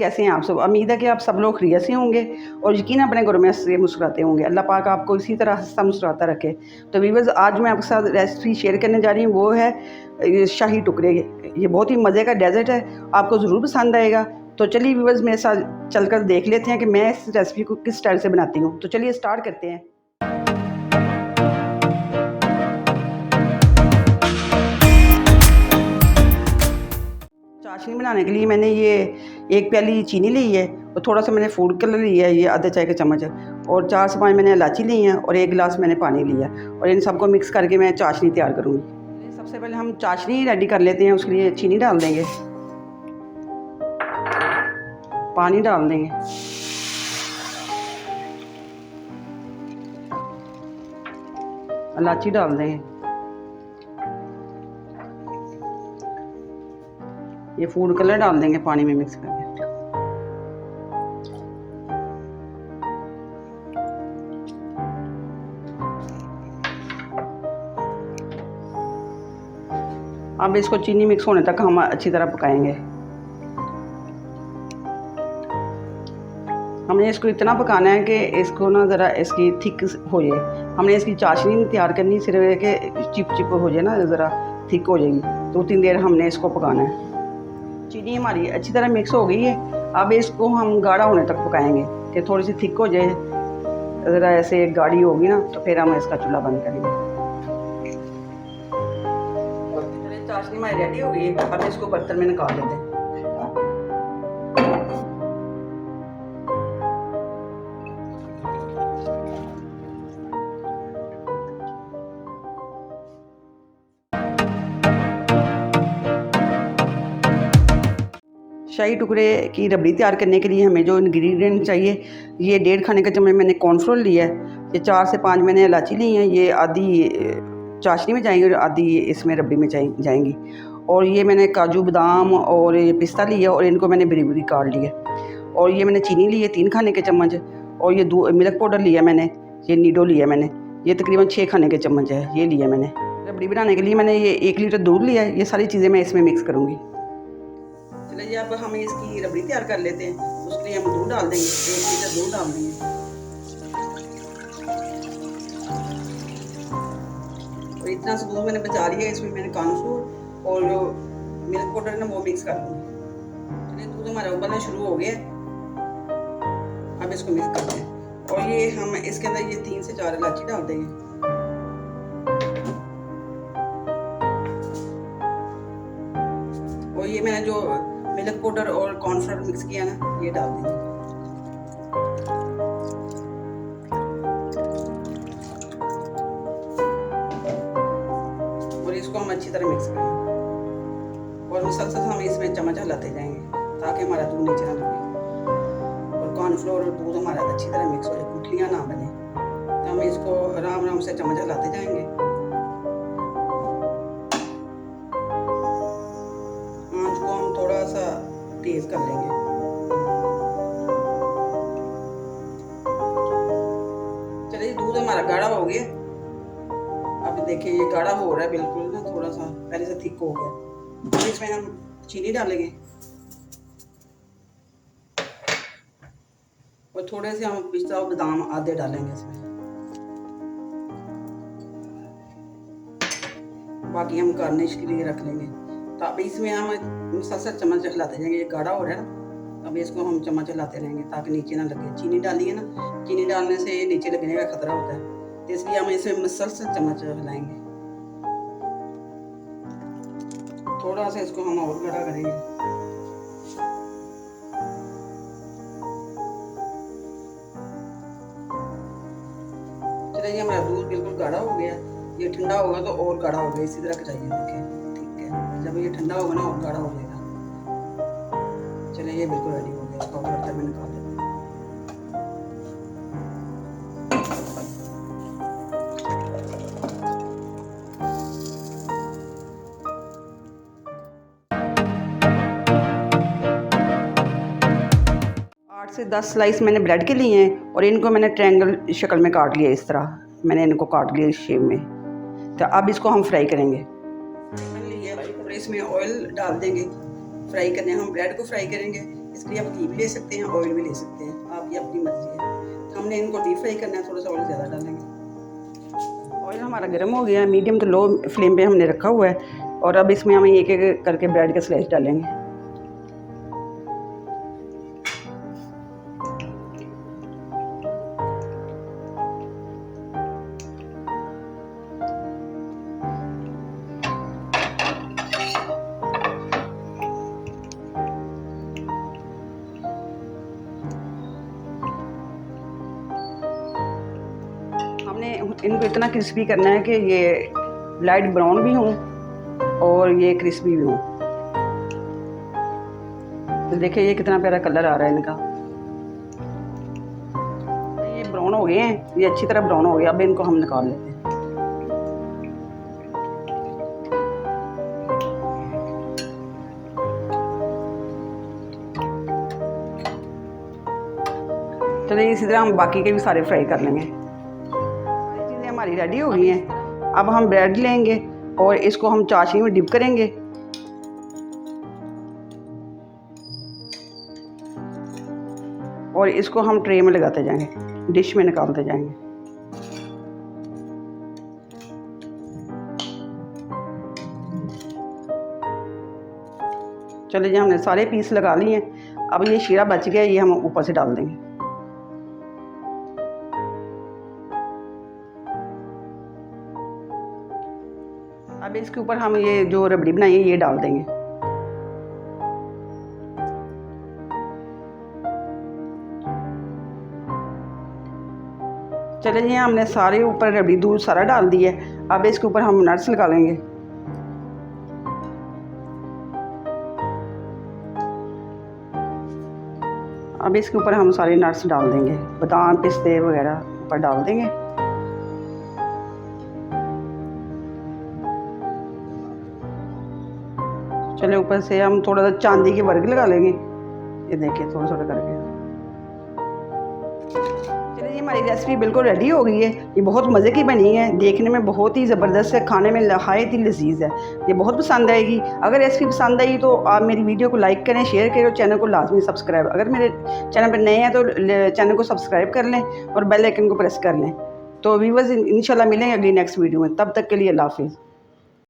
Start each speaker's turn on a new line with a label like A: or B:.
A: कैसे हैं आप सब? उम्मीद है कि आप सब लोग खैरियत से होंगे और यकीन अपने घरों में से मुस्कुराते होंगे। अल्लाह पाक आपको इसी तरह हंसता मुस्कुराता रखे। तो व्यूअर्स, आज मैं आपके साथ रेसिपी शेयर करने जा रही हूँ, वो है शाही टुकड़े। ये बहुत ही मज़े का डेज़र्ट है, आपको ज़रूर पसंद आएगा। तो चलिए व्यूअर्स, मेरे साथ चलकर देख लेते हैं कि मैं इस रेसिपी को किस स्टाइल से बनाती हूँ। तो चलिए स्टार्ट करते हैं। चाशनी बनाने के लिए मैंने ये 1 प्याली चीनी ली है और थोड़ा सा मैंने फूड कलर लिया है, ये आधे चाय का चम्मच है, और 4 से 5 मैंने इलायची ली हैं और 1 गिलास मैंने पानी लिया, और इन सबको मिक्स करके मैं चाशनी तैयार करूँगी। सबसे पहले हम चाशनी रेडी कर लेते हैं। उसके लिए चीनी डाल देंगे, पानी डाल देंगे, इलायची डाल देंगे, ये फूड कलर डाल देंगे पानी में मिक्स करके। अब इसको चीनी मिक्स होने तक हम अच्छी तरह पकाएंगे। हमने इसको इतना पकाना है कि इसको ना ज़रा इसकी थिक हो जाए। हमने इसकी चाशनी नहीं तैयार करनी, सिर्फ कि चिप चिप हो जाए ना, ज़रा थिक हो जाएगी। 2-3 देर हमने इसको पकाना है। चीनी हमारी अच्छी तरह मिक्स हो गई है। अब इसको हम गाढ़ा होने तक पकाएंगे कि थोड़ी सी थिक हो जाए। ज़रा ऐसे गाढ़ी होगी ना तो फिर हम इसका चूल्हा बंद करेंगे। चाशनी हमारी रेडी हो गई है। अब इसको बर्तन में निकाल लेते हैं। शाही टुकड़े की रबड़ी तैयार करने के लिए हमें जो इंग्रेडिएंट चाहिए, ये 1.5 खाने का चम्मच मैंने कॉर्नफ्लोर लिया है, ये 4 से 5 मैंने इलायची ली हैं, ये आधी चाशनी में जाएंगी और आधी इसमें रबड़ी में जाएंगी। और ये मैंने काजू बादाम और ये पिस्ता लिया और इनको मैंने बरी बरी काट लिया। और ये मैंने चीनी ली है 3 खाने के चम्मच, और ये मिल्क पाउडर लिया मैंने, ये नीडो लिया मैंने, ये तकरीबन 6 खाने के चम्मच है, ये लिया मैंने। रबड़ी बनाने के लिए मैंने ये 1 लीटर दूध लिया है। ये सारी चीज़ें मैं इसमें मिक्स करूँगी। चलिए अब हम इसकी रबड़ी तैयार कर लेते हैं। उसके लिए हम दूध डाल देंगे, 1 लीटर दूध डाल देंगे, और इतना सा दूध मैंने बचा लिया है। इसमें मैंने कॉर्नफ्लोर और जो मिल्क पाउडर है ना वो मिक्स कर दूँगी। चलिए दूध हमारा उबलना शुरू हो गया है। अब इसको मिक्स करते हैं, और ये हम इसके अंदर ये 3 से 4 इलायची डाल देंगे, और ये मैंने जो मिल्क पाउडर और कॉर्नफ्लोर मिक्स किया ना ये डाल देंगे। और इसको हम अच्छी तरह मिक्स करेंगे, और मुसलसल हम इसमें चम्मच हिलाते जाएंगे ताकि हमारा दूध नीचे ना लगे और कॉर्नफ्लोर और दूध हमारा अच्छी तरह मिक्स हो जाए, गुठलियाँ ना बने। तो हम इसको आराम आराम से चम्मच हिलाते जाएंगे। आंच को हम थोड़ा सा तेज कर लेंगे। चलिए दूध हमारा गाढ़ा हो गया। अब देखिए ये गाढ़ा हो रहा है बिल्कुल ना, थोड़ा सा पहले से थिक हो गया। अब इसमें हम चीनी डालेंगे और थोड़े से हम पिस्ता और बादाम आधे डालेंगे इसमें, बाकी हम गार्निश के लिए रख लेंगे। तो अब इसमें हम मुसलसल चम्मच हिलाते जाएंगे। ये गाढ़ा हो रहा है ना, अब इसको हम चम्मच हिलाते रहेंगे ताकि नीचे ना लगे। चीनी डाली है ना, चीनी डालने से ये नीचे लगने का खतरा होता है, तो इसलिए हम इसे मुसलसल चम्मच हिलाएंगे। थोड़ा सा इसको हम और गाढ़ा करेंगे। चलिए हमारा दूध बिल्कुल गाढ़ा हो गया। ये ठंडा होगा तो और गाढ़ा होगा, इसी तरह चाहिए। देखिए ठीक है, जब ये ठंडा होगा ना और गाढ़ा हो जाएगा। चलिए ये बिल्कुल रेडी हो गया। इसको बर्तन में निकाल देते हैं। से 10 स्लाइस मैंने ब्रेड के लिए हैं और इनको मैंने ट्रायंगल शक्ल में काट लिया। इस तरह मैंने इनको काट लिया इस शेप में। तो अब इसको हम फ्राई करेंगे। मैंने लिया और इसमें ऑयल डाल देंगे। फ्राई करने हम ब्रेड को फ्राई करेंगे। इसके लिए आप घी भी ले सकते हैं, ऑयल भी ले सकते हैं, आपकी अपनी मर्जी है। तो हमने इनको डीप फ्राई करना है, थोड़ा सा ऑयल ज़्यादा डालेंगे। ऑयल हमारा गर्म हो गया है, मीडियम टू लो फ्लेम पे हमने रखा हुआ है और अब इसमें हम एक एक करके ब्रेड के स्लाइस डालेंगे। हमने इनको इतना क्रिस्पी करना है कि ये लाइट ब्राउन भी हों और ये क्रिस्पी भी हों। तो देखिए ये कितना प्यारा कलर आ रहा है इनका। ये ब्राउन हो गए हैं, ये अच्छी तरह ब्राउन हो गया। अब इनको हम निकाल लेते हैं। चलिए इसी तरह हम बाकी के भी सारे फ्राई कर लेंगे। सारी चीज़ें हमारी रेडी हो गई हैं। अब हम ब्रेड लेंगे और इसको हम चाशनी में डिप करेंगे। और इसको हम ट्रे में लगाते जाएंगे, डिश में निकालते जाएंगे। चलिए हमने सारे पीस लगा लिए हैं। अब ये शीरा बच गया, ये हम ऊपर से डाल देंगे। अब इसके ऊपर हम ये जो रबड़ी बनाई है ये डाल देंगे। चलिए जी हमने सारे ऊपर रबड़ी दूध सारा डाल दिया है। अब इसके ऊपर हम नट्स लगा लेंगे। अब इसके ऊपर हम सारे नट्स डाल देंगे, बादाम पिस्ते वगैरह ऊपर डाल देंगे। चलिए ऊपर से हम थोड़ा सा चांदी के वर्क लगा लेंगे। ये देखिए थोड़ा थोड़ा करके। चलिए ये हमारी रेसिपी बिल्कुल रेडी हो गई है। ये बहुत मज़े की बनी है, देखने में बहुत ही ज़बरदस्त है, खाने में नहायत ही लजीज है। ये बहुत पसंद आएगी। अगर रेसिपी पसंद आई तो आप मेरी वीडियो को लाइक करें, शेयर करें और चैनल को लाजमी सब्सक्राइब। अगर मेरे चैनल पर नए हैं तो चैनल को सब्सक्राइब कर लें और बेल आइकन को प्रेस कर लें। तो व्यूअर्स इंशाल्लाह मिलेंगे अगली नेक्स्ट वीडियो में। तब तक के लिए अल्लाह हाफिज़।